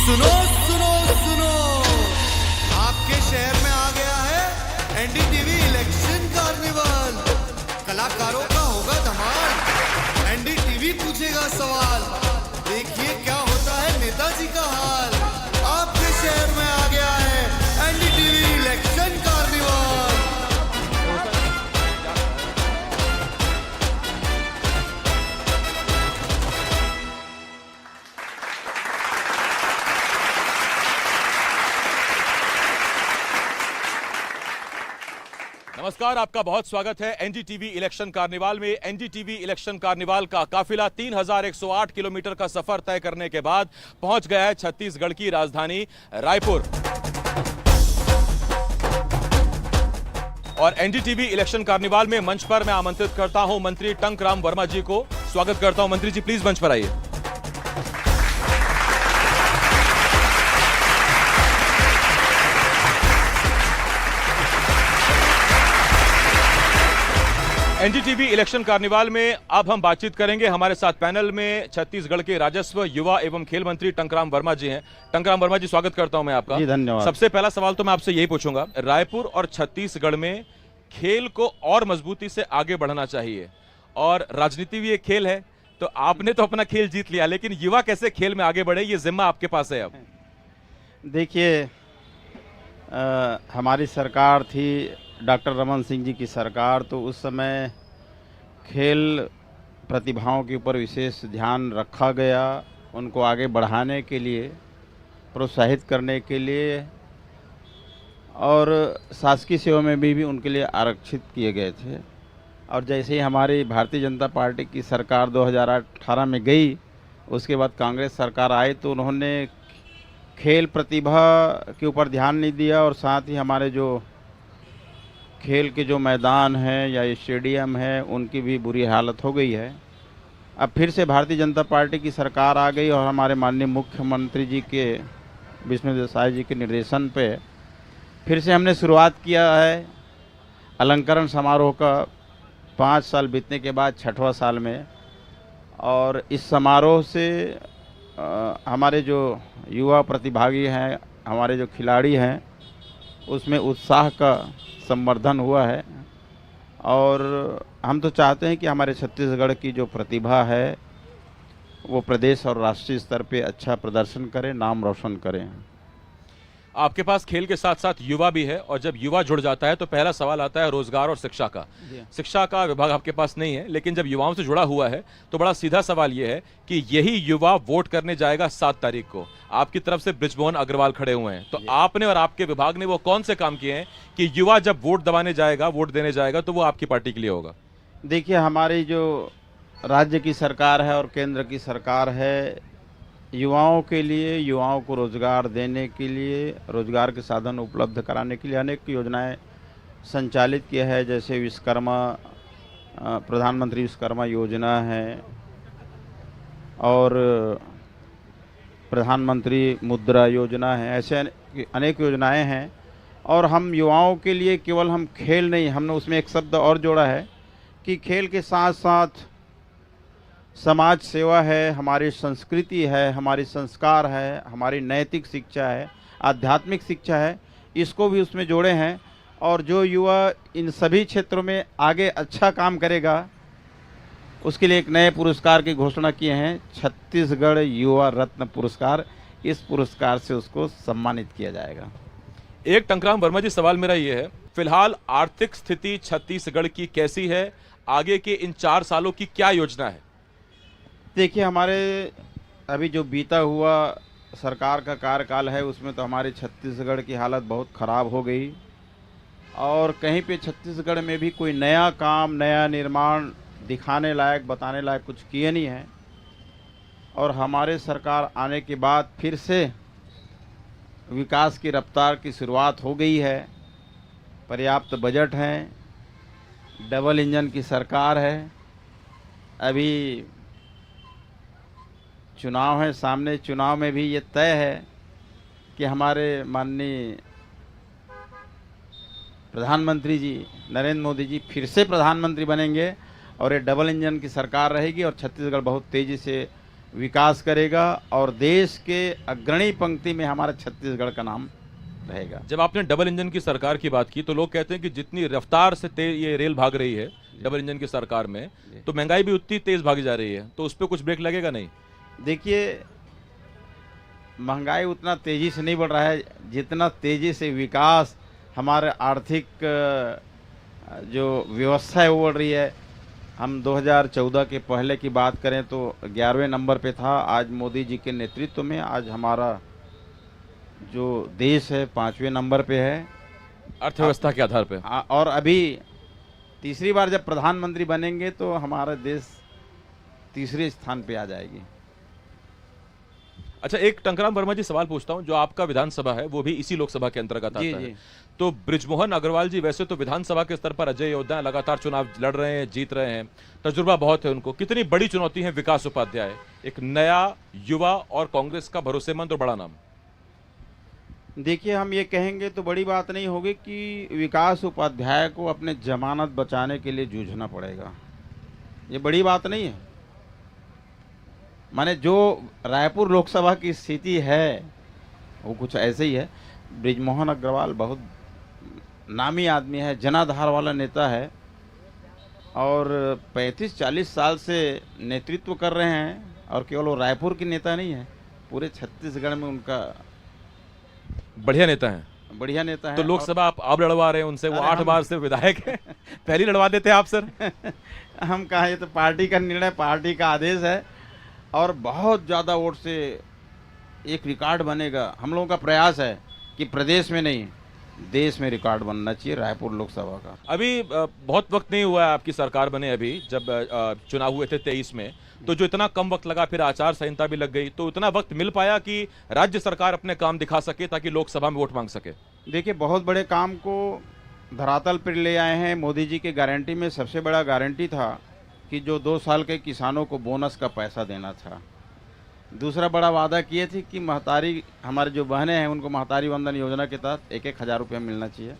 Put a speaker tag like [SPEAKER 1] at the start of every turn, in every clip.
[SPEAKER 1] सुनो सुनो सुनो, आपके शहर में आ गया है एनडीटीवी इलेक्शन कार्निवल। कलाकारों का होगा धमाल, एनडीटीवी पूछेगा सवाल, देखिए क्या होता है नेताजी का हाल। आपके शहर में आ गया है एनडीटीवी इलेक्शन कार्निवल।
[SPEAKER 2] नमस्कार, आपका बहुत स्वागत है एनडीटीवी इलेक्शन कार्निवाल में। एनडीटीवी इलेक्शन कार्निवाल का काफिला 3108 किलोमीटर का सफर तय करने के बाद पहुंच गया है छत्तीसगढ़ की राजधानी रायपुर। और एनडीटीवी इलेक्शन कार्निवाल में मंच पर मैं आमंत्रित करता हूं मंत्री टंकराम वर्मा जी को। स्वागत करता हूं मंत्री जी, प्लीज मंच पर आइए। एनडीटीवी इलेक्शन कार्निवाल में अब हम बातचीत करेंगे। हमारे साथ पैनल में छत्तीसगढ़ के राजस्व, युवा एवं खेल मंत्री टंकराम वर्मा जी हैं। टंकराम वर्मा जी, स्वागत करता हूं मैं आपका।
[SPEAKER 3] जी धन्यवाद।
[SPEAKER 2] सबसे पहला सवाल तो मैं आपसे यही पूछूंगा, रायपुर और छत्तीसगढ़ में खेल को और मजबूती से आगे बढ़ना चाहिए और राजनीति भी एक खेल है, तो आपने तो अपना खेल जीत लिया, लेकिन युवा कैसे खेल में आगे बढ़े, ये जिम्मा आपके पास है। अब
[SPEAKER 3] देखिए, हमारी सरकार थी डॉक्टर रमन सिंह जी की सरकार, तो उस समय खेल प्रतिभाओं के ऊपर विशेष ध्यान रखा गया, उनको आगे बढ़ाने के लिए, प्रोत्साहित करने के लिए, और शासकीय सेवा में भी उनके लिए आरक्षित किए गए थे। और जैसे ही हमारी भारतीय जनता पार्टी की सरकार 2018 में गई, उसके बाद कांग्रेस सरकार आई, तो उन्होंने खेल प्रतिभा के ऊपर ध्यान नहीं दिया, और साथ ही हमारे जो खेल के जो मैदान हैं या स्टेडियम है, उनकी भी बुरी हालत हो गई है। अब फिर से भारतीय जनता पार्टी की सरकार आ गई और हमारे माननीय मुख्यमंत्री जी के विष्णुदेव साय जी के निर्देशन पे फिर से हमने शुरुआत किया है अलंकरण समारोह का, 5 साल बीतने के बाद 6वां साल में। और इस समारोह से हमारे जो युवा प्रतिभागी हैं, हमारे जो खिलाड़ी हैं, उसमें उत्साह का संवर्धन हुआ है। और हम तो चाहते हैं कि हमारे छत्तीसगढ़ की जो प्रतिभा है वो प्रदेश और राष्ट्रीय स्तर पे अच्छा प्रदर्शन करें, नाम रोशन करें।
[SPEAKER 2] आपके पास खेल के साथ साथ युवा भी है, और जब युवा जुड़ जाता है तो पहला सवाल आता है रोजगार और शिक्षा का। शिक्षा का विभाग आपके पास नहीं है, लेकिन जब युवाओं से जुड़ा हुआ है तो बड़ा सीधा सवाल यह है कि यही युवा वोट करने जाएगा 7 तारीख को। आपकी तरफ से बृजमोहन अग्रवाल खड़े हुए हैं, तो आपने और आपके विभाग ने वो कौन से काम किए हैं कि युवा जब वोट दबाने जाएगा, वोट देने जाएगा, तो वो आपकी पार्टी के लिए होगा?
[SPEAKER 3] देखिए, हमारी जो राज्य की सरकार है और केंद्र की सरकार है, युवाओं के लिए, युवाओं को रोज़गार देने के लिए, रोज़गार के साधन उपलब्ध कराने के लिए अनेक योजनाएं संचालित किया है। जैसे विश्वकर्मा, प्रधानमंत्री विश्वकर्मा योजना है, और प्रधानमंत्री मुद्रा योजना है, ऐसे अनेक योजनाएं हैं। और हम युवाओं के लिए केवल हम खेल नहीं, हमने उसमें एक शब्द और जोड़ा है कि खेल के साथ साथ समाज सेवा है, हमारी संस्कृति है, हमारी संस्कार है, हमारी नैतिक शिक्षा है, आध्यात्मिक शिक्षा है, इसको भी उसमें जोड़े हैं। और जो युवा इन सभी क्षेत्रों में आगे अच्छा काम करेगा, उसके लिए एक नए पुरस्कार की घोषणा किए हैं, छत्तीसगढ़ युवा रत्न पुरस्कार। इस पुरस्कार से उसको सम्मानित किया जाएगा।
[SPEAKER 2] एक टंकराम वर्मा जी, सवाल मेरा ये है, फिलहाल आर्थिक स्थिति छत्तीसगढ़ की कैसी है? आगे के इन 4 सालों की क्या योजना है?
[SPEAKER 3] देखिए, हमारे अभी जो बीता हुआ सरकार का कार्यकाल है, उसमें तो हमारे छत्तीसगढ़ की हालत बहुत ख़राब हो गई, और कहीं पे छत्तीसगढ़ में भी कोई नया काम, नया निर्माण दिखाने लायक, बताने लायक कुछ किए नहीं है। और हमारे सरकार आने के बाद फिर से विकास की रफ्तार की शुरुआत हो गई है। पर्याप्त बजट है, डबल इंजन की सरकार है। अभी चुनाव है सामने, चुनाव में भी ये तय है कि हमारे माननीय प्रधानमंत्री जी नरेंद्र मोदी जी फिर से प्रधानमंत्री बनेंगे, और ये डबल इंजन की सरकार रहेगी, और छत्तीसगढ़ बहुत तेज़ी से विकास करेगा और देश के अग्रणी पंक्ति में हमारा छत्तीसगढ़ का नाम रहेगा।
[SPEAKER 2] जब आपने डबल इंजन की सरकार की बात की तो लोग कहते हैं कि जितनी रफ्तार से ये रेल भाग रही है डबल इंजन की सरकार में, तो महंगाई भी उतनी तेज भागी जा रही है, तो उस पर कुछ ब्रेक लगेगा नहीं?
[SPEAKER 3] देखिए, महंगाई उतना तेजी से नहीं बढ़ रहा है जितना तेजी से विकास, हमारे आर्थिक जो व्यवस्था है वो बढ़ रही है। हम 2014 के पहले की बात करें तो 11वें नंबर पे था, आज मोदी जी के नेतृत्व में आज हमारा जो देश है 5वें नंबर पे है
[SPEAKER 2] अर्थव्यवस्था के आधार पे।
[SPEAKER 3] और अभी तीसरी बार जब प्रधानमंत्री बनेंगे तो हमारा देश तीसरे स्थान पे आ जाएगी।
[SPEAKER 2] अच्छा, एक टंकराम वर्मा जी सवाल पूछता हूं, जो आपका विधानसभा है वो भी इसी लोकसभा के अंतर्गत आता है, तो बृजमोहन अग्रवाल जी वैसे तो विधानसभा के स्तर पर अजय योद्धा, लगातार चुनाव लड़ रहे हैं, जीत रहे हैं, तजुर्बा बहुत है उनको, कितनी बड़ी चुनौती है विकास उपाध्याय, एक नया युवा और कांग्रेस का भरोसेमंद और बड़ा नाम?
[SPEAKER 3] देखिए, हम ये कहेंगे तो बड़ी बात नहीं होगी कि विकास उपाध्याय को अपने जमानत बचाने के लिए जूझना पड़ेगा, ये बड़ी बात नहीं है। माने जो रायपुर लोकसभा की स्थिति है वो कुछ ऐसे ही है। बृजमोहन अग्रवाल बहुत नामी आदमी है, जनाधार वाला नेता है और 35-40 साल से नेतृत्व कर रहे हैं, और केवल वो रायपुर के नेता नहीं है, पूरे छत्तीसगढ़ में उनका
[SPEAKER 2] बढ़िया नेता है,
[SPEAKER 3] बढ़िया नेता है।
[SPEAKER 2] तो लोकसभा आप लड़वा रहे हैं उनसे, वो 8 बार से विधायक है पहले लड़वा देते आप सर।
[SPEAKER 3] हम कहा, ये तो पार्टी का निर्णय, पार्टी का आदेश है और बहुत ज़्यादा वोट से एक रिकॉर्ड बनेगा। हम लोगों का प्रयास है कि प्रदेश में नहीं देश में रिकॉर्ड बनना चाहिए रायपुर लोकसभा का।
[SPEAKER 2] अभी बहुत वक्त नहीं हुआ है आपकी सरकार बने, अभी जब चुनाव हुए थे 23 में, तो जो इतना कम वक्त लगा, फिर आचार संहिता भी लग गई, तो उतना वक्त मिल पाया कि राज्य सरकार अपने काम दिखा सके ताकि लोकसभा में वोट मांग सके?
[SPEAKER 3] देखिए, बहुत बड़े काम को धरातल पर ले आए हैं। मोदी जी की गारंटी में सबसे बड़ा गारंटी था कि जो 2 साल के किसानों को बोनस का पैसा देना था। दूसरा बड़ा वादा किए थे कि महतारी, हमारे जो बहनें हैं उनको महतारी वंदन योजना के तहत 1-1 हज़ार रुपये मिलना चाहिए।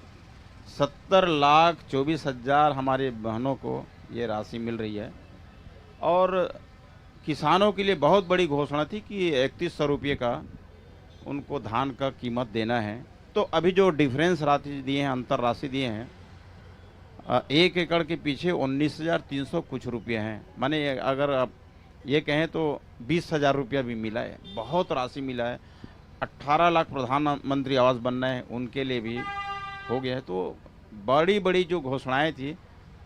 [SPEAKER 3] 70,24,000 हमारी बहनों को ये राशि मिल रही है। और किसानों के लिए बहुत बड़ी घोषणा थी कि 3100 रुपये का उनको धान का कीमत देना है। तो अभी जो डिफरेंस राशि दिए हैं, अंतर राशि दिए हैं, 1 एकड़ के पीछे 19,300 कुछ रुपये हैं। माने अगर आप ये कहें तो 20,000 रुपया भी मिला है, बहुत राशि मिला है। 18 लाख प्रधानमंत्री आवास बनना है, उनके लिए भी हो गया है। तो बड़ी बड़ी जो घोषणाएं थी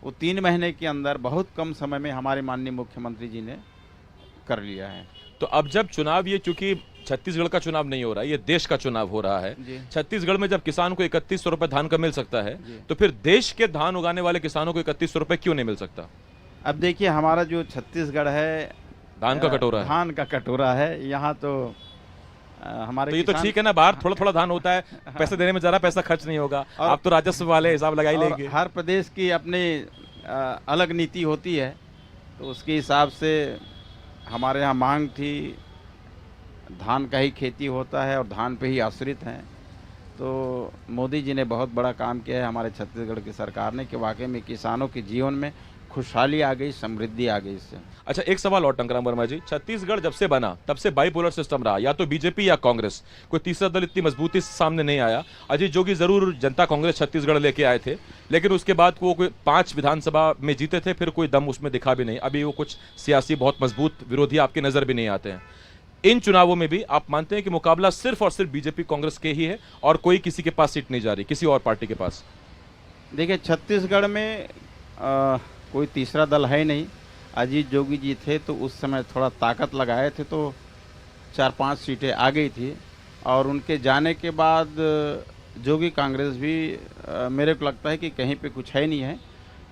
[SPEAKER 3] वो 3 महीने के अंदर बहुत कम समय में हमारे माननीय मुख्यमंत्री जी ने कर लिया है।
[SPEAKER 2] तो अब जब चुनाव, ये चूंकि छत्तीसगढ़ का चुनाव नहीं हो रहा है, ये देश का चुनाव हो रहा है, छत्तीसगढ़ में जब किसान को 3100 रुपये धान का मिल सकता है, तो फिर देश के धान उगाने वाले किसानों को 3100 रुपये क्यों नहीं मिल सकता?
[SPEAKER 3] अब देखिए, हमारा जो छत्तीसगढ़ है
[SPEAKER 2] धान का कटोरा है,
[SPEAKER 3] धान का कटोरा है। यहाँ तो हमारे
[SPEAKER 2] तो ये तो ठीक है ना, बाहर थोड़ा थोड़ा धान होता है, पैसे देने में ज़रा पैसा खर्च नहीं होगा, आप तो राजस्व वाले हिसाब लगा ही लेंगे।
[SPEAKER 3] हर प्रदेश की अपनी अलग नीति होती है, तो उसके हिसाब से हमारे यहाँ मांग थी, धान का ही खेती होता है और धान पे ही आश्रित हैं। तो मोदी जी ने बहुत बड़ा काम किया है हमारे छत्तीसगढ़ की सरकार ने, कि वाकई में किसानों के जीवन में खुशहाली आ गई, समृद्धि आ गई इससे।
[SPEAKER 2] अच्छा, एक सवाल और टंकराम वर्मा जी, छत्तीसगढ़ जब से बना तब से बाइपोलर सिस्टम रहा, या तो बीजेपी या कांग्रेस, कोई तीसरा दल इतनी मजबूती से सामने नहीं आया। अजीत जोगी जरूर जनता कांग्रेस छत्तीसगढ़ लेके आए थे, लेकिन उसके बाद वो कोई 5 विधानसभा में जीते थे, फिर कोई दम उसमें दिखा भी नहीं। अभी वो कुछ सियासी बहुत मजबूत विरोधी आपकी नजर भी नहीं आते हैं। इन चुनावों में भी आप मानते हैं कि मुकाबला सिर्फ और सिर्फ बीजेपी कांग्रेस के ही है और कोई किसी के पास सीट नहीं जा रही, किसी और पार्टी के पास?
[SPEAKER 3] देखिए, छत्तीसगढ़ में कोई तीसरा दल है नहीं। अजीत जोगी जी थे तो उस समय थोड़ा ताकत लगाए थे तो 4-5 सीटें आ गई थी, और उनके जाने के बाद जोगी कांग्रेस भी मेरे को लगता है कि कहीं पे कुछ है नहीं है,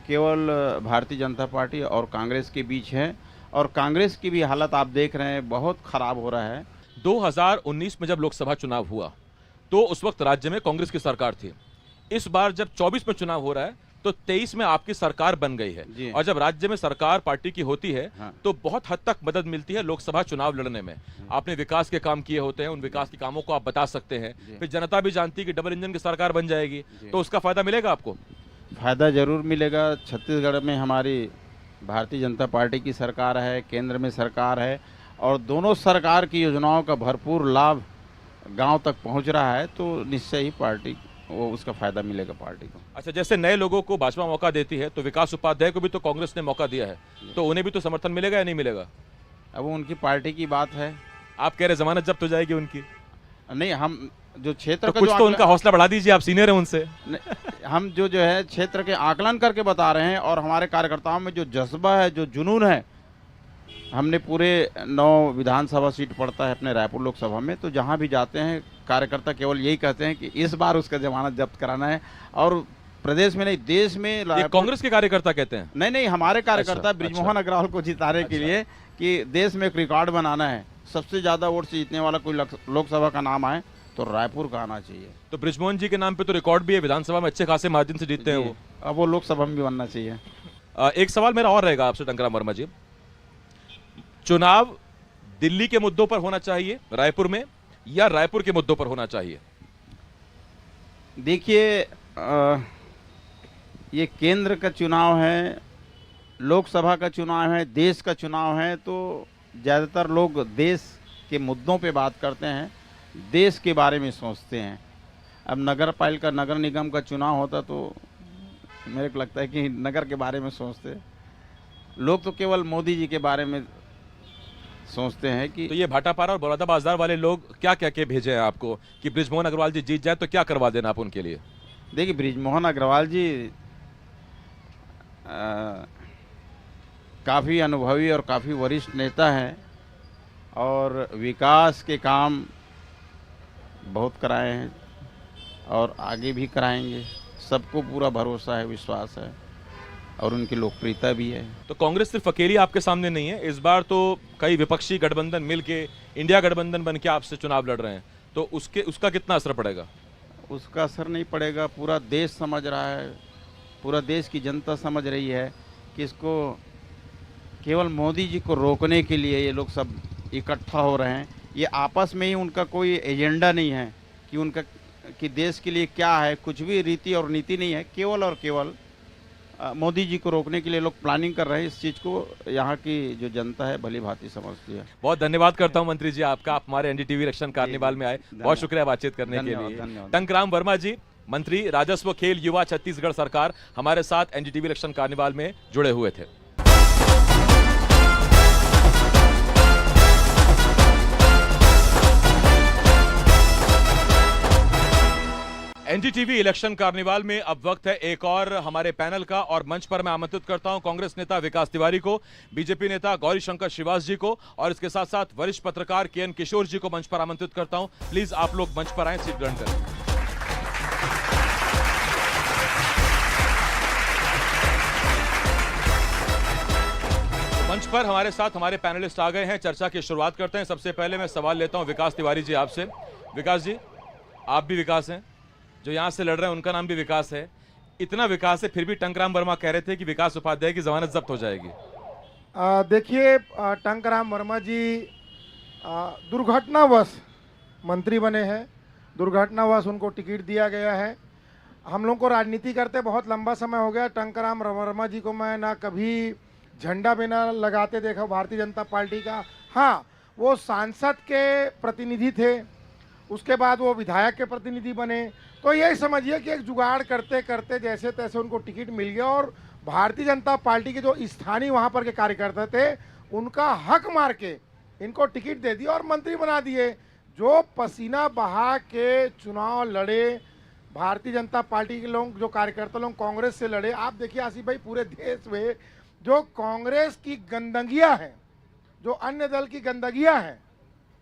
[SPEAKER 3] केवल भारतीय जनता पार्टी और कांग्रेस के बीच है। और कांग्रेस की भी हालत आप देख रहे हैं, बहुत खराब हो रहा है।
[SPEAKER 2] 2019 में जब लोकसभा चुनाव हुआ तो उस वक्त राज्य में कांग्रेस की सरकार थी। इस बार जब 24 में चुनाव हो रहा है तो 23 में आपकी सरकार बन गई है, और जब राज्य में सरकार पार्टी की होती है तो बहुत हद तक मदद मिलती है लोकसभा चुनाव लड़ने में। आपने विकास के काम किए होते हैं, उन विकास के कामों को आप बता सकते हैं, फिर जनता भी जानती है कि डबल इंजन की सरकार बन जाएगी, तो उसका फायदा मिलेगा आपको?
[SPEAKER 3] फायदा जरूर मिलेगा। छत्तीसगढ़ में हमारी भारतीय जनता पार्टी की सरकार है, केंद्र में सरकार है, और दोनों सरकार की योजनाओं का भरपूर लाभ गांव तक पहुंच रहा है, तो निश्चय ही पार्टी वो उसका फायदा मिलेगा पार्टी को।
[SPEAKER 2] अच्छा, जैसे नए लोगों को भाजपा मौका देती है तो विकास उपाध्याय को भी तो कांग्रेस ने मौका दिया है, तो उन्हें भी तो समर्थन मिलेगा या नहीं मिलेगा?
[SPEAKER 3] अब वो उनकी पार्टी की बात है।
[SPEAKER 2] आप कह रहे जमानत जब्त हो जाएगी उनकी?
[SPEAKER 3] नहीं, हम जो क्षेत्र
[SPEAKER 2] तो
[SPEAKER 3] का
[SPEAKER 2] कुछ
[SPEAKER 3] जो
[SPEAKER 2] तो उनका हौसला बढ़ा दीजिए, आप सीनियर हैं उनसे।
[SPEAKER 3] हम जो है क्षेत्र के आकलन करके बता रहे हैं, और हमारे कार्यकर्ताओं में जो जज्बा है, जो जुनून है, हमने पूरे 9 विधानसभा सीट पड़ता है अपने रायपुर लोकसभा में, तो जहां भी जाते हैं कार्यकर्ता केवल यही कहते हैं कि इस बार उसका जमानत जब्त कराना है। और प्रदेश में नहीं, देश में
[SPEAKER 2] ये कांग्रेस के कार्यकर्ता कहते हैं?
[SPEAKER 3] नहीं, हमारे कार्यकर्ता
[SPEAKER 2] अच्छा,
[SPEAKER 3] ब्रिजमोहन अग्रवाल को जिताने के लिए कि देश में एक रिकॉर्ड बनाना है, सबसे ज्यादा वोट से जीतने वाला कोई लोकसभा का नाम आए तो रायपुर का आना चाहिए।
[SPEAKER 2] तो ब्रिजमोहन जी के नाम पे तो रिकॉर्ड भी है, विधानसभा में अच्छे खासे मार्जिन से जीतते हैं वो।
[SPEAKER 3] अब वो लोकसभा में भी बनना चाहिए।
[SPEAKER 2] एक सवाल मेरा और रहेगा आपसे टंकराम वर्मा जी, चुनाव दिल्ली के मुद्दों पर होना चाहिए रायपुर में, या रायपुर के मुद्दों पर होना चाहिए?
[SPEAKER 3] देखिए, ये केंद्र का चुनाव है, लोकसभा का चुनाव है, देश का चुनाव है, तो ज़्यादातर लोग देश के मुद्दों पे बात करते हैं, देश के बारे में सोचते हैं। अब नगर पालिका, नगर निगम का चुनाव होता तो मेरे को लगता है कि नगर के बारे में सोचते लोग, तो केवल मोदी जी के बारे में सोचते हैं कि।
[SPEAKER 2] तो ये भाटापारा और बड़ौदा बाजार वाले लोग क्या क्या के भेजे हैं आपको कि ब्रिजमोहन अग्रवाल जी जीत जाए तो क्या करवा देना आप उनके लिए?
[SPEAKER 3] देखिए, ब्रिजमोहन अग्रवाल जी काफ़ी अनुभवी और काफ़ी वरिष्ठ नेता हैं, और विकास के काम बहुत कराए हैं और आगे भी कराएंगे। सबको पूरा भरोसा है, विश्वास है, और उनकी लोकप्रियता भी है।
[SPEAKER 2] तो कांग्रेस सिर्फ अकेली आपके सामने नहीं है, इस बार तो कई विपक्षी गठबंधन मिलके इंडिया गठबंधन बन के आपसे चुनाव लड़ रहे हैं, तो उसका कितना असर पड़ेगा?
[SPEAKER 3] उसका असर नहीं पड़ेगा, पूरा देश समझ रहा है, पूरा देश की जनता समझ रही है कि इसको केवल मोदी जी को रोकने के लिए ये लोग सब इकट्ठा हो रहे हैं। ये आपस में ही उनका कोई एजेंडा नहीं है कि देश के लिए क्या है, कुछ भी रीति और नीति नहीं है, केवल और केवल मोदी जी को रोकने के लिए लोग प्लानिंग कर रहे हैं। इस चीज़ को यहाँ की जो जनता है भली भांति समझती है।
[SPEAKER 2] बहुत धन्यवाद करता हूँ मंत्री जी आपका, आप हमारे एनडीटीवी इलेक्शन कार्निवाल में आए, बहुत शुक्रिया बातचीत करने के लिए। टंकराम वर्मा जी, मंत्री राजस्व, खेल, युवा, छत्तीसगढ़ सरकार, हमारे साथ एनडीटीवी इलेक्शन कार्निवाल में जुड़े हुए थे। एनडीटीवी इलेक्शन कार्निवाल में अब वक्त है एक और हमारे पैनल का, और मंच पर मैं आमंत्रित करता हूं कांग्रेस नेता विकास तिवारी को, बीजेपी नेता गौरी शंकर श्रीवास जी को, और इसके साथ साथ वरिष्ठ पत्रकार केएन किशोर जी को मंच पर आमंत्रित करता हूं। प्लीज आप लोग मंच पर आए, सीट ग्रहण करें। मंच पर हमारे साथ हमारे पैनलिस्ट आ गए हैं, चर्चा की शुरुआत करते हैं। सबसे पहले मैं सवाल लेता हूं विकास तिवारी जी आपसे। विकास जी, आप भी विकास हैं, जो यहां से लड़ रहे हैं उनका नाम भी विकास है, इतना विकास है फिर भी टंकराम वर्मा कह रहे थे कि विकास उपाध्याय की जमानत जब्त हो जाएगी।
[SPEAKER 4] देखिए, टंकराम वर्मा जी दुर्घटनावश मंत्री बने हैं, दुर्घटनावश उनको टिकट दिया गया है। हम लोग को राजनीति करते बहुत लंबा समय हो गया। टंकराम वर्मा जी को मैं ना कभी झंडा भी ना लगाते देखा भारतीय जनता पार्टी का। हाँ, वो सांसद के प्रतिनिधि थे, उसके बाद वो विधायक के प्रतिनिधि बने, तो यही समझिए कि एक जुगाड़ करते करते जैसे तैसे उनको टिकट मिल गया, और भारतीय जनता पार्टी के जो स्थानीय वहाँ पर के कार्यकर्ता थे उनका हक मार के इनको टिकट दे दिया और मंत्री बना दिए। जो पसीना बहा के चुनाव लड़े भारतीय जनता पार्टी के लोग, जो कार्यकर्ता लोग कांग्रेस से लड़े, आप देखिए आसिफ भाई, पूरे देश में जो कांग्रेस की गंदगियां हैं, जो अन्य दल की गंदगियां हैं,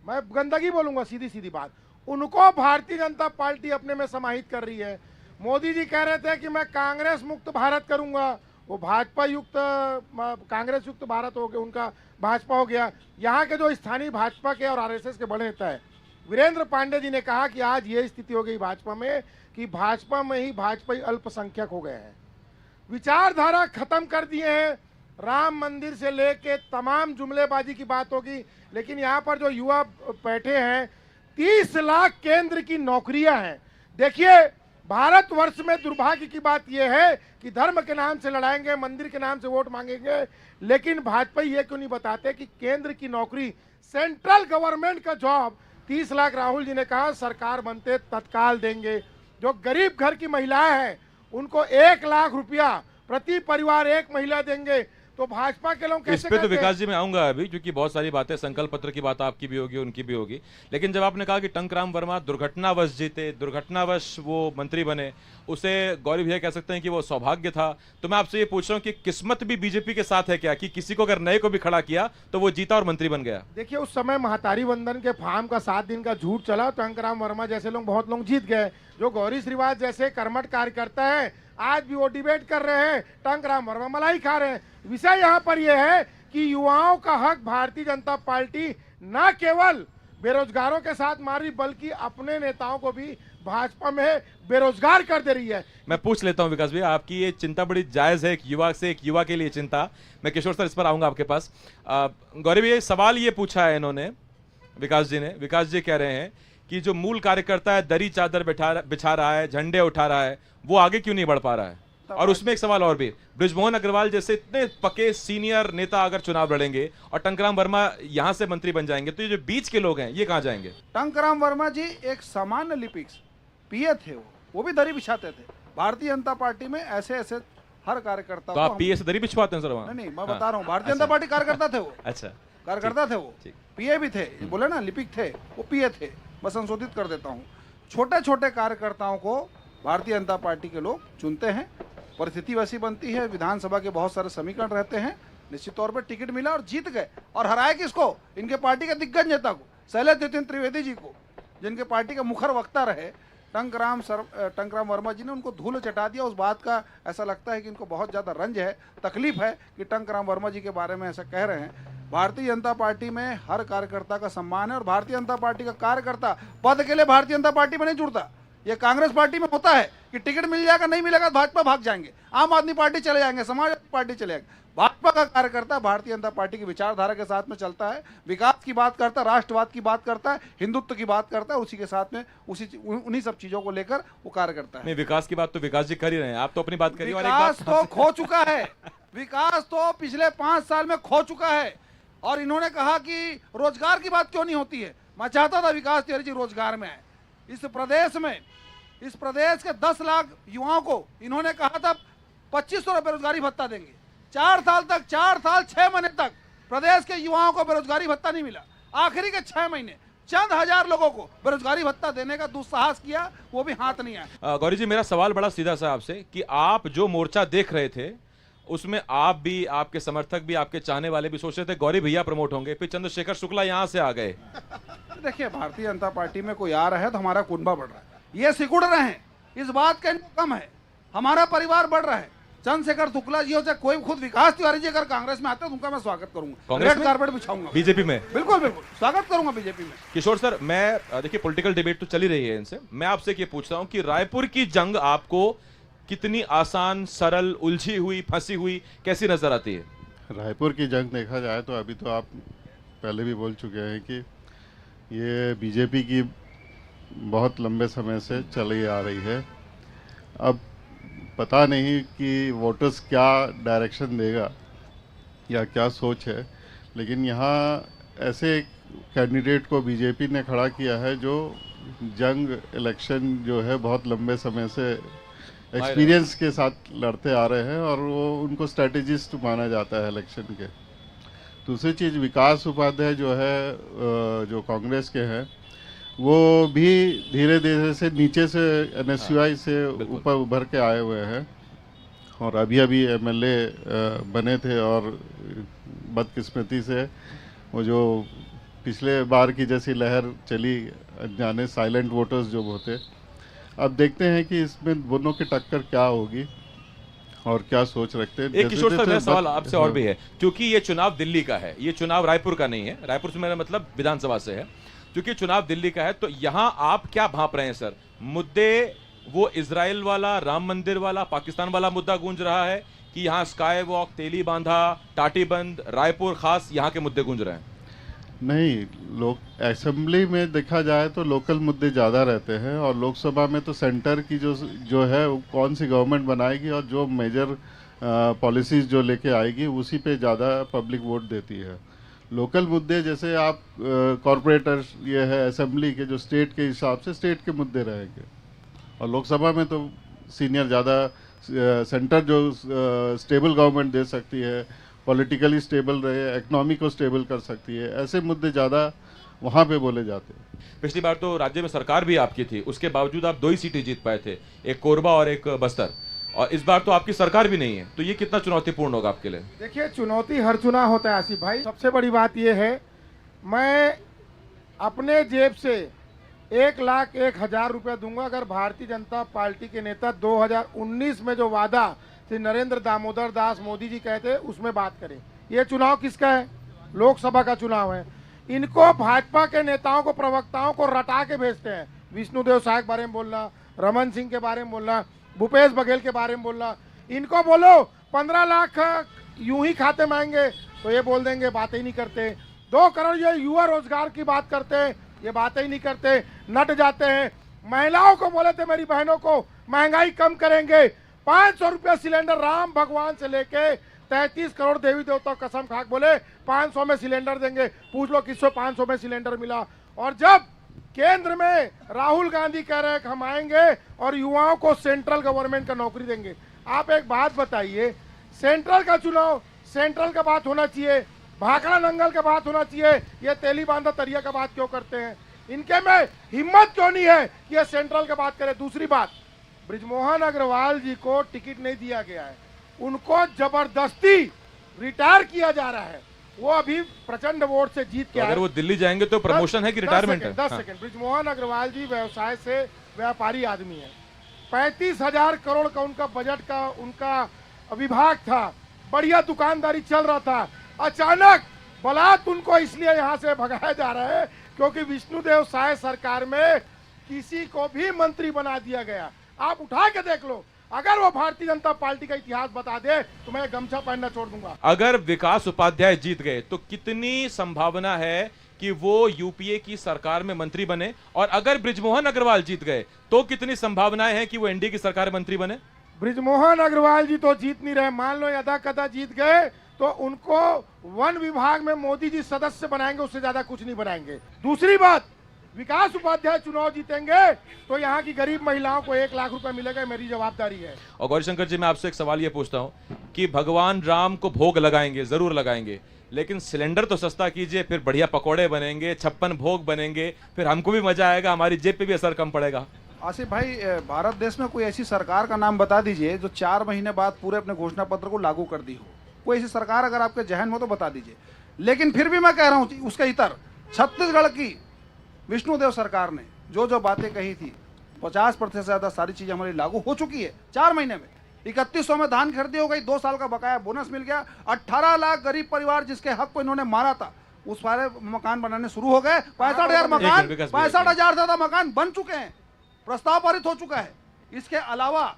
[SPEAKER 4] मैं गंदगी बोलूंगा सीधी सीधी बात, उनको भारतीय जनता पार्टी अपने में समाहित कर रही है। मोदी जी कह रहे थे कि मैं कांग्रेस मुक्त भारत करूंगा, वो भाजपा युक्त, कांग्रेस युक्त भारत हो गया, उनका भाजपा हो गया। यहाँ के जो स्थानीय भाजपा के और आरएसएस के बड़े नेता है वीरेंद्र पांडे जी ने कहा कि आज ये स्थिति हो गई भाजपा में कि भाजपा में ही भाजपाई अल्पसंख्यक हो गए हैं, विचारधारा खत्म कर दिए हैं। राम मंदिर से लेके तमाम जुमलेबाजी की बात होगी, लेकिन यहाँ पर जो युवा बैठे हैं, 30 लाख केंद्र की नौकरियां हैं। देखिए, भारतवर्ष में दुर्भाग्य की बात यह है कि धर्म के नाम से लड़ाएंगे, मंदिर के नाम से वोट मांगेंगे, लेकिन भाजपा ये क्यों नहीं बताते कि केंद्र की नौकरी सेंट्रल गवर्नमेंट का जॉब 30 लाख राहुल जी ने कहा सरकार बनते तत्काल देंगे। जो गरीब घर की महिलाएं हैं उनको 1 लाख रुपया प्रति परिवार एक महिला देंगे। तो भाजपा के लोग
[SPEAKER 2] इस
[SPEAKER 4] कैसे
[SPEAKER 2] पे तो
[SPEAKER 4] कहते हैं?
[SPEAKER 2] विकास जी मैं आऊंगा अभी, क्योंकि बहुत सारी बातें, संकल्प पत्र की बात आपकी भी होगी, उनकी भी होगी। लेकिन जब आपने कहा कि टंकराम वर्मा दुर्घटनावश जीते, दुर्घटनावश वो मंत्री बने, उसे गौरी भैया कह सकते हैं कि वो सौभाग्य था। तो मैं आपसे ये पूछ रहा हूँ कि किस्मत भी बीजेपी के साथ है क्या, कि किसी को अगर नए को भी खड़ा किया तो वो जीता और मंत्री बन गया?
[SPEAKER 4] देखिए, उस समय महातारी वंदन के फार्म का 7 दिन का झूठ चला, टंकराम वर्मा जैसे लोग बहुत लोग जीत गए। जो गौरी श्रीवास जैसे कर्मठ कार्यकर्ता है आज भी वो डिबेट कर रहे हैं, टंकराम वर्मा मलाई खा रहे हैं। विषय यहाँ पर यह है कि युवाओं का हक भारतीय जनता पार्टी न केवल बेरोजगारों के साथ मारी बल्कि अपने नेताओं को भी भाजपा में बेरोजगार कर दे रही है।
[SPEAKER 2] मैं पूछ लेता हूं विकास भैया, आपकी ये चिंता बड़ी जायज है, एक युवा से, एक युवा के लिए चिंता। मैं किशोर सर इस पर आऊंगा आपके पास। गौरी भैया सवाल ये पूछा है इन्होंने, विकास जी ने। विकास जी कह रहे हैं कि जो मूल कार्यकर्ता है दरी चादर बिछा रहा है, झंडे उठा रहा है, वो आगे क्यों नहीं बढ़ पा रहा है? और उसमें एक सवाल और भी, बृजमोहन अग्रवाल जैसे इतने पके सीनियर नेता अगर चुनाव लड़ेंगे और टंकराम वर्मा यहां से मंत्री बन जाएंगे तो ये जो बीच के लोग हैं ये कहां जाएंगे?
[SPEAKER 5] टंकराम वर्मा जी एक सामान्य लिपिक्स पीए थे, वो भी दरी बिछाते थे। भारतीय जनता पार्टी में ऐसे ऐसे हर कार्यकर्ता
[SPEAKER 2] तो आप पीए से दरी बिछवाते हैं सर वहां?
[SPEAKER 5] नहीं, मैं बता रहा हूँ, भारतीय जनता पार्टी कार्यकर्ता थे वो।
[SPEAKER 2] अच्छा,
[SPEAKER 5] कार्यकर्ता थे वो, पीए भी थे, बोले ना लिपिक थे, वो पीए थे। मैं संशोधित कर देता हूँ, छोटे छोटे कार्यकर्ताओं को भारतीय जनता पार्टी के लोग चुनते हैं। परिस्थिति वैसी बनती है, विधानसभा के बहुत सारे समीकरण रहते हैं, निश्चित तौर पर टिकट मिला और जीत गए। और हराए किसको? इनके पार्टी के दिग्गज नेता को, शैलेश नितिन त्रिवेदी जी को, जिनके पार्टी के मुखर वक्ता रहे। टंकराम वर्मा जी ने उनको धूल चटा दिया। उस बात का ऐसा लगता है कि इनको बहुत ज़्यादा रंज है, तकलीफ है कि टंकराम वर्मा जी के बारे में ऐसा कह रहे हैं। भारतीय जनता पार्टी में हर कार्यकर्ता का सम्मान है और भारतीय जनता पार्टी का कार्यकर्ता पद के लिए भारतीय जनता पार्टी में नहीं जुड़ता। ये कांग्रेस पार्टी में होता है कि टिकट मिल जाएगा, नहीं मिलेगा भाजपा भाग जाएंगे, आम आदमी पार्टी चले जाएंगे, समाजवादी पार्टी चले जाएंगे। भाजपा का कार्यकर्ता भारतीय जनता पार्टी की विचारधारा के साथ में चलता है, विकास की बात करता है, राष्ट्रवाद की बात करता है, हिंदुत्व की बात करता है, उसी के साथ में उन्हीं सब चीजों को लेकर वो कार्य करता है।
[SPEAKER 2] नहीं, विकास की बात तो विकास जी कर ही रहे हैं, आप तो अपनी बात करिए।
[SPEAKER 5] विकास तो खो चुका है, विकास तो पिछले 5 साल में खो चुका है। और इन्होंने कहा कि रोजगार की बात क्यों नहीं होती है। मैं चाहता था विकास तिवारी जी रोजगार में आए। इस प्रदेश के 10 लाख युवाओं को इन्होंने कहा था 2500 बेरोजगारी भत्ता देंगे। 4 साल 6 महीने तक प्रदेश के युवाओं को बेरोजगारी भत्ता नहीं मिला। आखिरी के 6 महीने चंद हजार लोगों को बेरोजगारी भत्ता देने का दुस्साहस किया, वो भी हाथ नहीं आया।
[SPEAKER 2] गौरी जी, मेरा सवाल बड़ा सीधा सा आपसे कि आप जो मोर्चा देख रहे थे उसमें आप भी, आपके समर्थक भी, आपके चाहने वाले भी सोच रहे थे गौरी भैया प्रमोट होंगे, फिर चंद्रशेखर शुक्ला यहां से आ गए।
[SPEAKER 5] देखिए, भारतीय जनता पार्टी में कोई आ रहा है तो हमारा कुनबा बढ़ रहा है, ये सिकुड़ रहे हैं, इस बात का इनको कम है। हमारा परिवार बढ़ रहा है। चंद्रशेखर शुक्ला जी हो चाहे कोई, खुद विकास तिवारी जी अगर कांग्रेस में आते हैं तो उनका मैं स्वागत करूंगा, रेड कार्पेट बिछाऊंगा
[SPEAKER 2] बीजेपी में।
[SPEAKER 5] बिल्कुल बिल्कुल स्वागत करूंगा बीजेपी में।
[SPEAKER 2] किशोर सर, मैं देखिए पॉलिटिकल डिबेट तो चली रही है इनसे, मैं आपसे ये पूछ रहा हूं कि रायपुर की जंग आपको कितनी आसान, सरल, उलझी हुई, फंसी हुई कैसी नजर आती है?
[SPEAKER 6] रायपुर की जंग देखा जाए तो अभी तो आप पहले भी बोल चुके हैं कि ये बीजेपी की बहुत लंबे समय से चली आ रही है। अब पता नहीं कि वोटर्स क्या डायरेक्शन देगा या क्या सोच है, लेकिन यहाँ ऐसे कैंडिडेट को बीजेपी ने खड़ा किया है जो जंग इलेक्शन जो है बहुत लंबे समय से एक्सपीरियंस के साथ लड़ते आ रहे हैं और वो उनको स्ट्रेटेजिस्ट माना जाता है इलेक्शन के। दूसरी चीज़, विकास उपाध्याय जो है जो कांग्रेस के हैं, वो भी धीरे धीरे से नीचे से एनएसयूआई से ऊपर उभर के आए हुए हैं और अभी अभी एमएलए बने थे और बदकिस्मती से वो जो पिछले बार की जैसी लहर चली, अनजाने साइलेंट वोटर्स जो होते, अब देखते हैं कि इसमें दोनों की टक्कर क्या होगी और क्या सोच रखते हैं।
[SPEAKER 2] एक किशोर सर, मेरा सवाल आपसे और भी है, क्योंकि ये चुनाव दिल्ली का है, ये चुनाव रायपुर का नहीं है, रायपुर से मेरा मतलब विधानसभा से है, क्योंकि चुनाव दिल्ली का है, तो यहां आप क्या भांप रहे हैं सर? मुद्दे वो इजराइल वाला, राम मंदिर वाला, पाकिस्तान वाला मुद्दा गूंज रहा है कि यहाँ स्काई वॉक, तेली बांधा, टाटी बंद, रायपुर खास, यहाँ के मुद्दे गूंज रहे हैं?
[SPEAKER 6] नहीं, लोग असेंबली में देखा जाए तो लोकल मुद्दे ज़्यादा रहते हैं और लोकसभा में तो सेंटर की जो है वो कौन सी गवर्नमेंट बनाएगी और जो मेजर पॉलिसीज़ जो लेके आएगी उसी पे ज़्यादा पब्लिक वोट देती है। लोकल मुद्दे जैसे आप कॉरपोरेटर ये है असेंबली के जो स्टेट के हिसाब से स्टेट के मुद्दे रहेंगे, और लोकसभा में तो सीनियर ज़्यादा सेंटर जो स्टेबल गवर्नमेंट दे सकती है, पॉलिटिकली स्टेबल रहे, इकोनॉमी को स्टेबल कर सकती है, ऐसे मुद्दे ज़्यादा वहाँ पे बोले जाते हैं।
[SPEAKER 2] पिछली बार तो राज्य में सरकार भी आपकी थी, उसके बावजूद आप 2 ही सीटें जीत पाए थे, एक कोरबा और एक बस्तर, और इस बार तो आपकी सरकार भी नहीं है, तो ये कितना चुनौतीपूर्ण होगा आपके लिए?
[SPEAKER 4] देखिए, चुनौती हर चुनाव होता है आसिफ भाई। सबसे बड़ी बात यह है, मैं अपने जेब से 1,01,000 रुपया दूंगा अगर भारतीय जनता पार्टी के नेता 2019 में जो वादा श्री नरेंद्र दामोदर दास मोदी जी कहते उसमें बात करें। ये चुनाव किसका है? लोकसभा का चुनाव है। इनको भाजपा के नेताओं को, प्रवक्ताओं को रटा के भेजते हैं। विष्णुदेव साय के बारे में बोलना, रमन सिंह के बारे में बोलना, भूपेश बघेल के बारे में बोलना। इनको बोलो 15 लाख यूं ही खाते में आएंगे तो ये बोल देंगे, बातें ही नहीं करते। 2 करोड़ ये युवा रोजगार की बात करते हैं, ये बातें ही नहीं करते, नट जाते हैं। महिलाओं को बोले थे, मेरी बहनों को महंगाई कम करेंगे, 500 रुपया सिलेंडर, राम भगवान से लेके 33 करोड़ देवी देवता कसम खाक बोले 500 में सिलेंडर देंगे। पूछ लो किसको 500 में सिलेंडर मिला। और जब केंद्र में राहुल गांधी कह रहे हैं कि हम आएंगे और युवाओं को सेंट्रल गवर्नमेंट का नौकरी देंगे। आप एक बात बताइए, सेंट्रल का चुनाव सेंट्रल का बात होना चाहिए, भाखड़ा नंगल का बात होना चाहिए, ये तेली बांधा तरिया का बात क्यों करते हैं? इनके में हिम्मत क्यों नहीं है कि ये सेंट्रल का बात करें? दूसरी बात, बृजमोहन अग्रवाल जी को टिकट नहीं दिया गया है, उनको जबरदस्ती रिटायर किया जा रहा है। वो अभी प्रचंड वोट से जीत के
[SPEAKER 2] तो अगर वो दिल्ली जाएंगे तो प्रमोशन है कि रिटायरमेंट है?
[SPEAKER 4] 10 सेकंड। बृजमोहन अग्रवाल जी व्यवसाय से व्यापारी आदमी है। 35,000 करोड़ का उनका बजट का उनका विभाग था, बढ़िया दुकानदारी चल रहा था। अचानक बलात् उनको इसलिए यहाँ से भगाया जा रहा है क्योंकि विष्णुदेव साय सरकार में किसी को भी मंत्री बना दिया गया। आप उठा के देख लो, अगर वो भारतीय जनता पार्टी का इतिहास बता दे तो मैं गमछा पहनना छोड़ दूंगा।
[SPEAKER 2] अगर विकास उपाध्याय जीत गए तो कितनी संभावना है कि वो यूपीए की सरकार में मंत्री बने, और अगर बृजमोहन अग्रवाल जीत गए तो कितनी संभावनाएं हैं कि वो एनडीए की सरकार में मंत्री बने?
[SPEAKER 4] बृजमोहन अग्रवाल जी तो जीत नहीं रहे। मान लो यदा कदा जीत गए तो उनको वन विभाग में मोदी जी सदस्य बनाएंगे, उससे ज्यादा कुछ नहीं बनाएंगे। दूसरी बात, विकास उपाध्याय चुनाव जीतेंगे तो यहाँ की गरीब महिलाओं को 1 लाख रुपए मिलेगा, मेरी जवाबदारी है।
[SPEAKER 2] और गौरीशंकर जी, मैं आपसे एक सवाल ये पूछता हूं कि भगवान राम को भोग लगाएंगे, जरूर लगाएंगे, लेकिन सिलेंडर तो सस्ता कीजिए, फिर बढ़िया पकोड़े बनेंगे, 56 भोग बनेंगे, फिर हमको भी मजा आएगा, हमारी जेब पे भी असर कम पड़ेगा।
[SPEAKER 5] आसिफ भाई, भारत देश में कोई ऐसी सरकार का नाम बता दीजिए जो 4 महीने बाद पूरे अपने घोषणा पत्र को लागू कर दी हो। कोई ऐसी सरकार अगर आपके जहन में तो बता दीजिए। लेकिन फिर भी मैं कह रहा हूँ, उसके इतर छत्तीसगढ़ की विष्णुदेव सरकार ने जो जो बातें कही थी, 50% से ज्यादा सारी चीजें हमारी लागू हो चुकी है 4 महीने में। 3100 में धान खरीदी हो गई, 2 साल का बकाया बोनस मिल गया। 18 लाख गरीब परिवार जिसके हक को इन्होंने मारा था, उस सारे मकान बनाने शुरू हो गए। 65,000 मकान, 65,000 ज्यादा मकान बन चुके हैं, प्रस्ताव पारित हो चुका है। इसके अलावा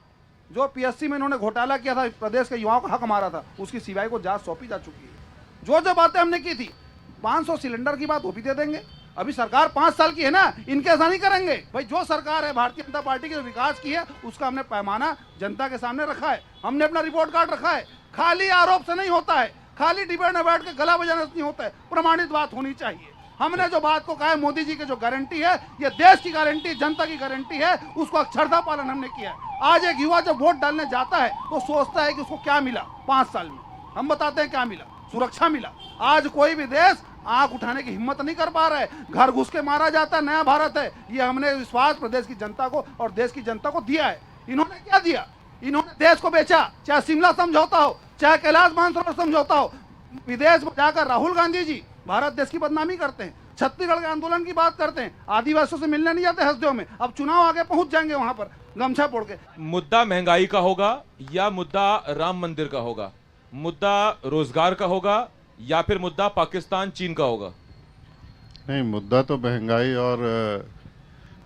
[SPEAKER 5] जो पीएससी में इन्होंने घोटाला किया था, प्रदेश के युवाओं का हक मारा था, उसकी सीबीआई को जांच सौंपी जा चुकी है। जो जो बातें हमने की थी, 500 सिलेंडर की बात वो भी दे देंगे। अभी सरकार 5 साल की है ना, इनके ऐसा नहीं करेंगे भाई। जो सरकार है भारतीय जनता पार्टी की जो विकास की है, उसका हमने पैमाना जनता के सामने रखा है, हमने अपना रिपोर्ट कार्ड रखा है। खाली आरोप से नहीं होता है, खाली डिबेट में बैठ के गला बजाने से नहीं होता है, प्रमाणित बात होनी चाहिए। हमने जो बात को कहा है, मोदी जी की जो गारंटी है, ये देश की गारंटी, जनता की गारंटी है, उसको अक्षरशः पालन हमने किया है। आज एक युवा जब वोट डालने जाता है तो सोचता है कि उसको क्या मिला 5 साल में। हम बताते हैं क्या मिला, सुरक्षा मिला। आज कोई भी देश आंख उठाने की हिम्मत नहीं कर पा रहा है, घर घुस के मारा जाता है। नया भारत है, ये हमने विश्वास प्रदेश की जनता को और देश की जनता को दिया है। इन्होंने क्या दिया? इन्होंने देश को बेचा, चाहे शिमला समझौता हो, चाहे कैलाश मानसरोवर समझौता हो। विदेश में जाकर राहुल गांधी जी भारत देश की बदनामी करते हैं, छत्तीसगढ़ के आंदोलन की बात करते हैं, आदिवासियों से मिलने नहीं जाते हंसदेव में। अब चुनाव आगे पहुंच जाएंगे वहां पर गमछा पोड़ के।
[SPEAKER 2] मुद्दा महंगाई का होगा या मुद्दा राम मंदिर का होगा? मुद्दा रोजगार का होगा या फिर मुद्दा पाकिस्तान चीन का होगा?
[SPEAKER 6] नहीं, मुद्दा तो महंगाई और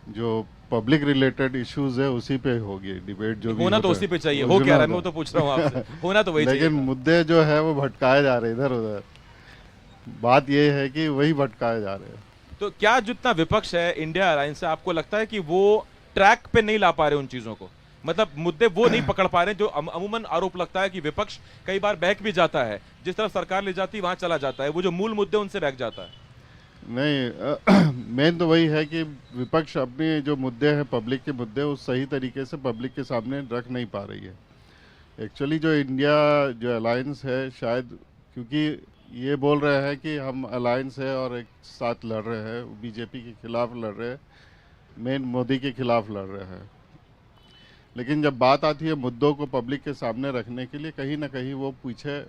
[SPEAKER 6] जो पब्लिक रिलेटेड इश्यूज है उसी पे होगी डिबेट। जो भी
[SPEAKER 2] होना तो उसी पे चाहिए। हो क्या रहा है, मैं तो पूछ रहा हूँ आपसे, होना तो वही चाहिए।
[SPEAKER 6] लेकिन मुद्दे जो है वो भटकाए जा रहे हैं इधर उधर। बात ये है कि वही भटकाए जा रहे हैं।
[SPEAKER 2] तो क्या जितना विपक्ष है इंडिया अलायंस से, आपको लगता है कि वो ट्रैक पे नहीं ला पा रहे उन चीजों को? मतलब मुद्दे वो नहीं पकड़ पा रहे जो अमूमन आरोप लगता है कि विपक्ष कई बार बहक भी जाता है, जिस तरफ सरकार ले जाती है वहां चला जाता है, वो जो मूल मुद्दे उनसे बहक जाता है।
[SPEAKER 6] नहीं, मेन तो वही है कि विपक्ष अपने जो मुद्दे हैं, पब्लिक के मुद्दे, उस सही तरीके से पब्लिक के सामने रख नहीं पा रही है। एक्चुअली जो इंडिया जो अलायंस है, शायद क्योंकि ये बोल रहे हैं कि हम अलायंस है और एक साथ लड़ रहे हैं, बीजेपी के खिलाफ लड़ रहे हैं, मेन मोदी के खिलाफ लड़ रहे हैं, लेकिन जब बात आती है मुद्दों को पब्लिक के सामने रखने के लिए, कहीं ना कहीं वो पीछे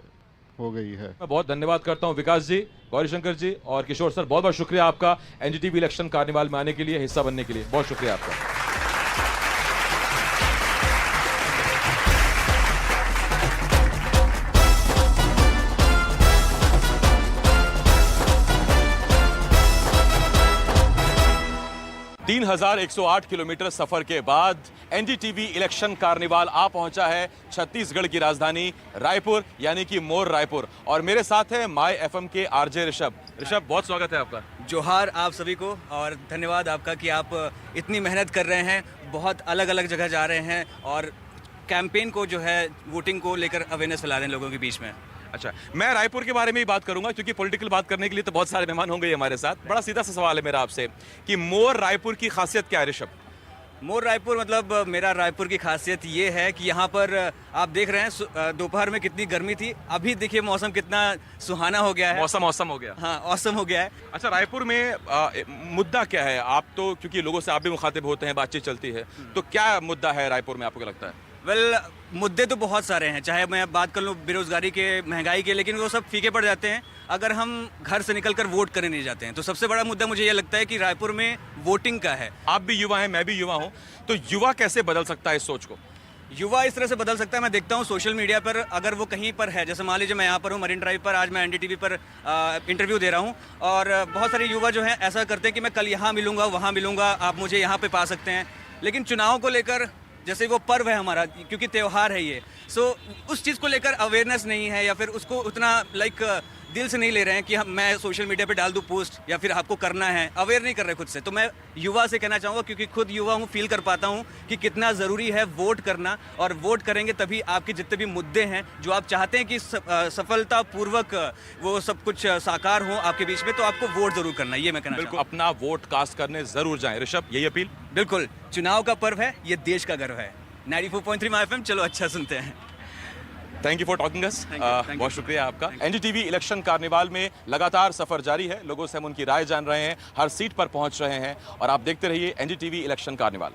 [SPEAKER 6] हो गई है।
[SPEAKER 2] मैं बहुत धन्यवाद करता हूं विकास जी, गौरीशंकर जी और किशोर सर, बहुत बहुत शुक्रिया आपका एनडीटीवी इलेक्शन कार्निवाल में आने के लिए, हिस्सा बनने के लिए, बहुत शुक्रिया आपका। तीन 3108 किलोमीटर सफर के बाद एनडीटीवी इलेक्शन कार्निवाल आ पहुंचा है छत्तीसगढ़ की राजधानी रायपुर, यानी कि मोर रायपुर। और मेरे साथ है माय एफएम के आरजे ऋषभ। ऋषभ, बहुत स्वागत है आपका।
[SPEAKER 7] जोहार आप सभी को और धन्यवाद आपका कि आप इतनी मेहनत कर रहे हैं, बहुत अलग अलग जगह जा रहे हैं और कैंपेन को जो है वोटिंग को लेकर अवेयरनेस फैला रहे हैं लोगों के बीच में।
[SPEAKER 2] अच्छा, मैं रायपुर के बारे में ही बात करूंगा क्योंकि पॉलिटिकल बात करने के लिए तो बहुत सारे मेहमान होंगे हमारे साथ। बड़ा सीधा सा सवाल है मेरा आपसे कि मोर रायपुर की खासियत क्या है ऋषभ?
[SPEAKER 7] मोर रायपुर मतलब मेरा रायपुर की खासियत ये है कि यहाँ पर आप देख रहे हैं दोपहर में कितनी गर्मी थी, अभी देखिए मौसम कितना सुहाना हो गया है।
[SPEAKER 2] मौसम हो गया।
[SPEAKER 7] हाँ, औसम हो गया है।
[SPEAKER 2] अच्छा, रायपुर में मुद्दा क्या है? आप तो क्योंकि लोगों से आप भी मुखातिब होते हैं, बातचीत चलती है, तो क्या मुद्दा है रायपुर में आपको क्या लगता है?
[SPEAKER 7] वेल, मुद्दे तो बहुत सारे हैं, चाहे मैं बात कर लूँ बेरोजगारी के, महंगाई के, लेकिन वो सब फीके पड़ जाते हैं अगर हम घर से निकलकर वोट करने नहीं जाते हैं। तो सबसे बड़ा मुद्दा मुझे ये लगता है कि रायपुर में वोटिंग का है।
[SPEAKER 2] आप भी युवा हैं, मैं भी युवा हूं, तो युवा कैसे बदल सकता है इस सोच को?
[SPEAKER 7] युवा इस तरह से बदल सकता है, मैं देखता हूँ सोशल मीडिया पर अगर वो कहीं पर है, जैसे मान लीजिए मैं यहाँ पर हूँ मरीन ड्राइव पर, आज मैं एनडीटीवी पर इंटरव्यू दे रहा हूँ और बहुत सारे युवा जो हैं ऐसा करते हैं कि मैं कल यहाँ मिलूंगा, वहाँ मिलूंगा, आप मुझे यहाँ पे पा सकते हैं। लेकिन चुनाव को लेकर, जैसे वो पर्व है हमारा, क्योंकि त्यौहार है ये, सो उस चीज़ को लेकर अवेयरनेस नहीं है या फिर उसको उतना दिल से नहीं ले रहे हैं कि मैं सोशल मीडिया पे डाल दूं पोस्ट या फिर आपको करना है, अवेयर नहीं कर रहे खुद से। तो मैं युवा से कहना चाहूँगा, क्योंकि खुद युवा हूँ, फील कर पाता हूँ कि कितना ज़रूरी है वोट करना, और वोट करेंगे तभी आपके जितने भी मुद्दे हैं जो आप चाहते हैं कि सफलतापूर्वक वो सब कुछ साकार हो आपके बीच में, तो आपको वोट जरूर करना है, ये मैं कहना
[SPEAKER 2] बिल्कुल,
[SPEAKER 7] चाहूँगा।
[SPEAKER 2] अपना वोट कास्ट करने जरूर जाएं। ऋषभ, यही अपील?
[SPEAKER 7] बिल्कुल, चुनाव का पर्व है, ये देश का गर्व है। 94.3 माय एफएम, चलो अच्छा सुनते हैं।
[SPEAKER 2] Thank you for talking us.
[SPEAKER 7] Thank you.
[SPEAKER 2] बहुत शुक्रिया आपका। एनडीटीवी इलेक्शन कार्निवाल में लगातार सफर जारी है, लोगों से हम उनकी राय जान रहे हैं, हर सीट पर पहुंच रहे हैं, और आप देखते रहिए एनडीटीवी इलेक्शन कार्निवाल।